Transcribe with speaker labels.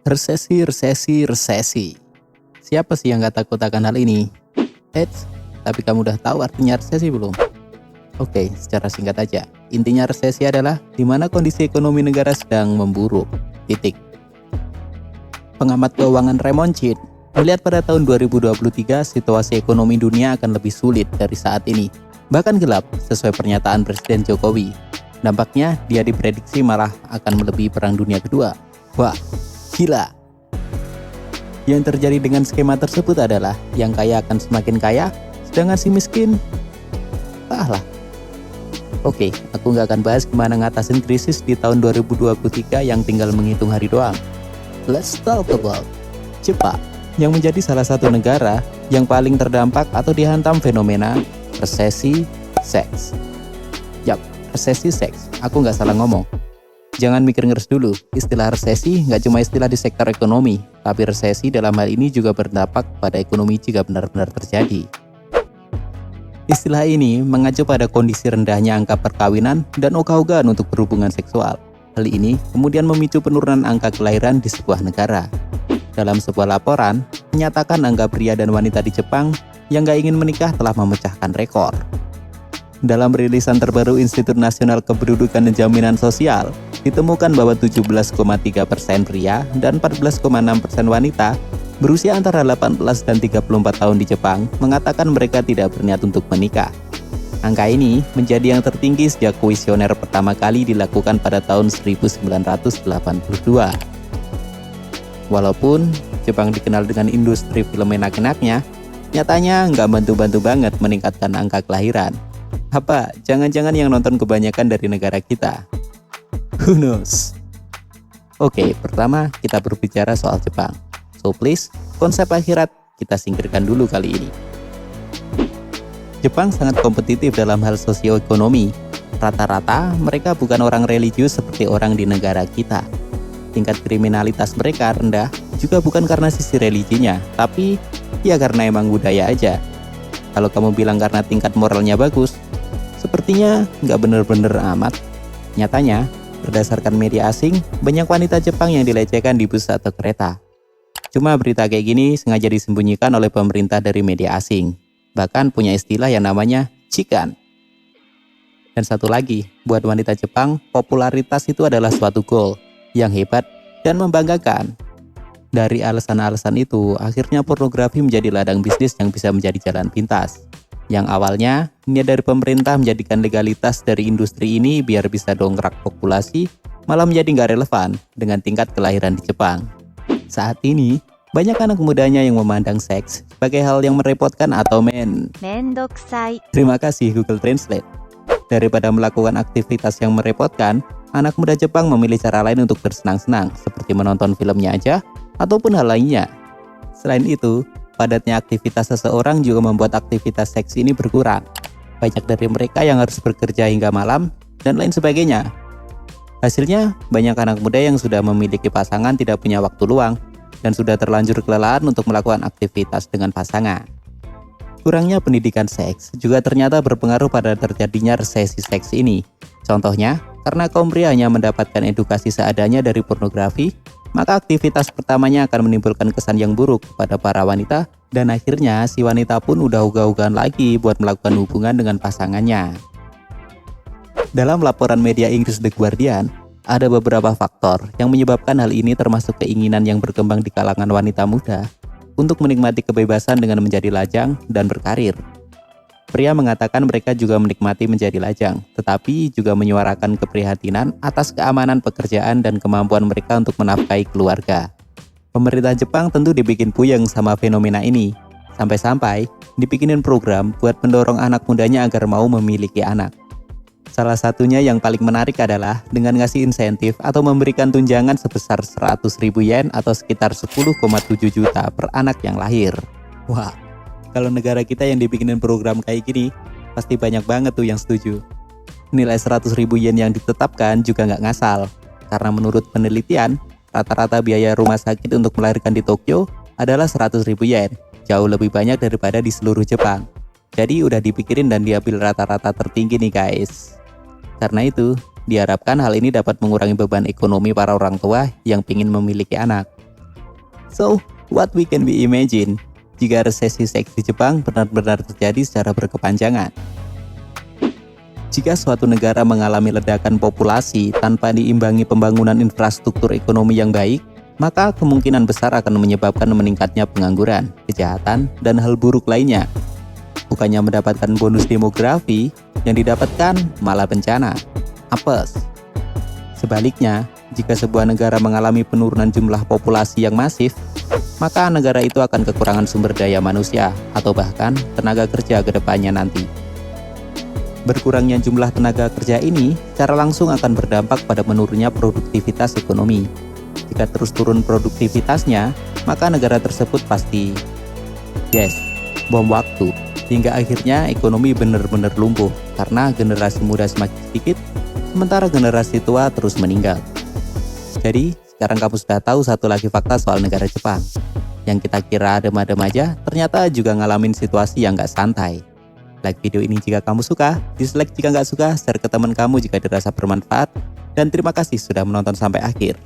Speaker 1: Resesi, resesi, resesi. Siapa sih yang gak takut akan hal ini? Eits, tapi kamu udah tahu artinya resesi belum? Oke, secara singkat aja. Intinya resesi adalah di mana kondisi ekonomi negara sedang memburuk. Titik. Pengamat keuangan Raymond Chin melihat pada tahun 2023 situasi ekonomi dunia akan lebih sulit dari saat ini. Bahkan gelap sesuai pernyataan Presiden Jokowi. Dampaknya dia diprediksi malah akan melebihi Perang Dunia Kedua. Wah, gila. Yang terjadi dengan skema tersebut adalah yang kaya akan semakin kaya, sedangkan si miskin entahlah. Oke, aku nggak akan bahas gimana ngatasin krisis di tahun 2023 yang tinggal menghitung hari doang. Let's talk about Jepang, yang menjadi salah satu negara yang paling terdampak atau dihantam fenomena resesi seks. Yap, resesi seks. Aku nggak salah ngomong. Jangan mikir ngeres dulu, istilah resesi nggak cuma istilah di sektor ekonomi, tapi resesi dalam hal ini juga berdampak pada ekonomi jika benar-benar terjadi. Istilah ini mengacu pada kondisi rendahnya angka perkawinan dan ogah-ogahan untuk berhubungan seksual. Hal ini kemudian memicu penurunan angka kelahiran di sebuah negara. Dalam sebuah laporan, menyatakan angka pria dan wanita di Jepang yang nggak ingin menikah telah memecahkan rekor. Dalam rilisan terbaru Institut Nasional Kependudukan dan Jaminan Sosial, ditemukan bahwa 17,3% pria dan 14,6% wanita berusia antara 18 dan 34 tahun di Jepang mengatakan mereka tidak berniat untuk menikah. Angka ini menjadi yang tertinggi sejak kuesioner pertama kali dilakukan pada tahun 1982. Walaupun Jepang dikenal dengan industri film enak-enaknya, nyatanya nggak bantu-bantu banget meningkatkan angka kelahiran. Apa, jangan-jangan yang nonton kebanyakan dari negara kita? Who knows? Oke, pertama kita berbicara soal Jepang. So please, konsep akhirat kita singkirkan dulu kali ini. Jepang sangat kompetitif dalam hal sosioekonomi. Rata-rata mereka bukan orang religius seperti orang di negara kita. Tingkat kriminalitas mereka rendah juga bukan karena sisi religinya, tapi ya karena emang budaya aja. Kalau kamu bilang karena tingkat moralnya bagus, sepertinya nggak bener-bener amat. Nyatanya, berdasarkan media asing, banyak wanita Jepang yang dilecehkan di bus atau kereta. Cuma berita kayak gini sengaja disembunyikan oleh pemerintah dari media asing. Bahkan punya istilah yang namanya chikan. Dan satu lagi, buat wanita Jepang, popularitas itu adalah suatu goal yang hebat dan membanggakan. Dari alasan-alasan itu, akhirnya pornografi menjadi ladang bisnis yang bisa menjadi jalan pintas. Yang awalnya, niat dari pemerintah menjadikan legalitas dari industri ini biar bisa dongkrak populasi, malah menjadi nggak relevan dengan tingkat kelahiran di Jepang. Saat ini, banyak anak mudanya yang memandang seks sebagai hal yang merepotkan atau
Speaker 2: mendokusai.
Speaker 1: Terima kasih Google Translate. Daripada melakukan aktivitas yang merepotkan, anak muda Jepang memilih cara lain untuk bersenang-senang, seperti menonton filmnya aja, ataupun hal lainnya. Selain itu, padatnya aktivitas seseorang juga membuat aktivitas seks ini berkurang. Banyak dari mereka yang harus bekerja hingga malam, dan lain sebagainya. Hasilnya, banyak anak muda yang sudah memiliki pasangan tidak punya waktu luang, dan sudah terlanjur kelelahan untuk melakukan aktivitas dengan pasangan. Kurangnya pendidikan seks juga ternyata berpengaruh pada terjadinya resesi seks ini. Contohnya, karena kaum pria hanya mendapatkan edukasi seadanya dari pornografi, maka aktivitas pertamanya akan menimbulkan kesan yang buruk kepada para wanita, dan akhirnya si wanita pun udah ogah-ogahan lagi buat melakukan hubungan dengan pasangannya. Dalam laporan media Inggris The Guardian, ada beberapa faktor yang menyebabkan hal ini, termasuk keinginan yang berkembang di kalangan wanita muda untuk menikmati kebebasan dengan menjadi lajang dan berkarir. Pria mengatakan mereka juga menikmati menjadi lajang, tetapi juga menyuarakan keprihatinan atas keamanan pekerjaan dan kemampuan mereka untuk menafkahi keluarga. Pemerintah Jepang tentu dibikin puyeng sama fenomena ini, sampai-sampai dibikinin program buat mendorong anak mudanya agar mau memiliki anak. Salah satunya yang paling menarik adalah dengan ngasih insentif atau memberikan tunjangan sebesar 100.000 yen atau sekitar 10,7 juta per anak yang lahir. Wah, kalau negara kita yang dibikinin program kayak gini, pasti banyak banget tuh yang setuju. Nilai 100.000 yen yang ditetapkan juga nggak ngasal, karena menurut penelitian, rata-rata biaya rumah sakit untuk melahirkan di Tokyo adalah 100.000 yen, jauh lebih banyak daripada di seluruh Jepang. Jadi udah dipikirin dan diambil rata-rata tertinggi nih guys. Karena itu, diharapkan hal ini dapat mengurangi beban ekonomi para orang tua yang ingin memiliki anak. So, what we can we imagine jika resesi seks di Jepang benar-benar terjadi secara berkepanjangan? Jika suatu negara mengalami ledakan populasi tanpa diimbangi pembangunan infrastruktur ekonomi yang baik, maka kemungkinan besar akan menyebabkan meningkatnya pengangguran, kejahatan, dan hal buruk lainnya. Bukannya mendapatkan bonus demografi, yang didapatkan malah bencana, apes. Sebaliknya, jika sebuah negara mengalami penurunan jumlah populasi yang masif, maka negara itu akan kekurangan sumber daya manusia atau bahkan tenaga kerja ke depannya nanti. Berkurangnya jumlah tenaga kerja ini secara langsung akan berdampak pada menurunnya produktivitas ekonomi. Jika terus turun produktivitasnya, maka negara tersebut pasti bom waktu, hingga akhirnya ekonomi benar-benar lumpuh karena generasi muda semakin sedikit, sementara generasi tua terus meninggal. Jadi, sekarang kamu sudah tahu satu lagi fakta soal negara Jepang. Yang kita kira adem-adem aja, ternyata juga ngalamin situasi yang gak santai. Like video ini jika kamu suka, dislike jika gak suka, share ke teman kamu jika dirasa bermanfaat, dan terima kasih sudah menonton sampai akhir.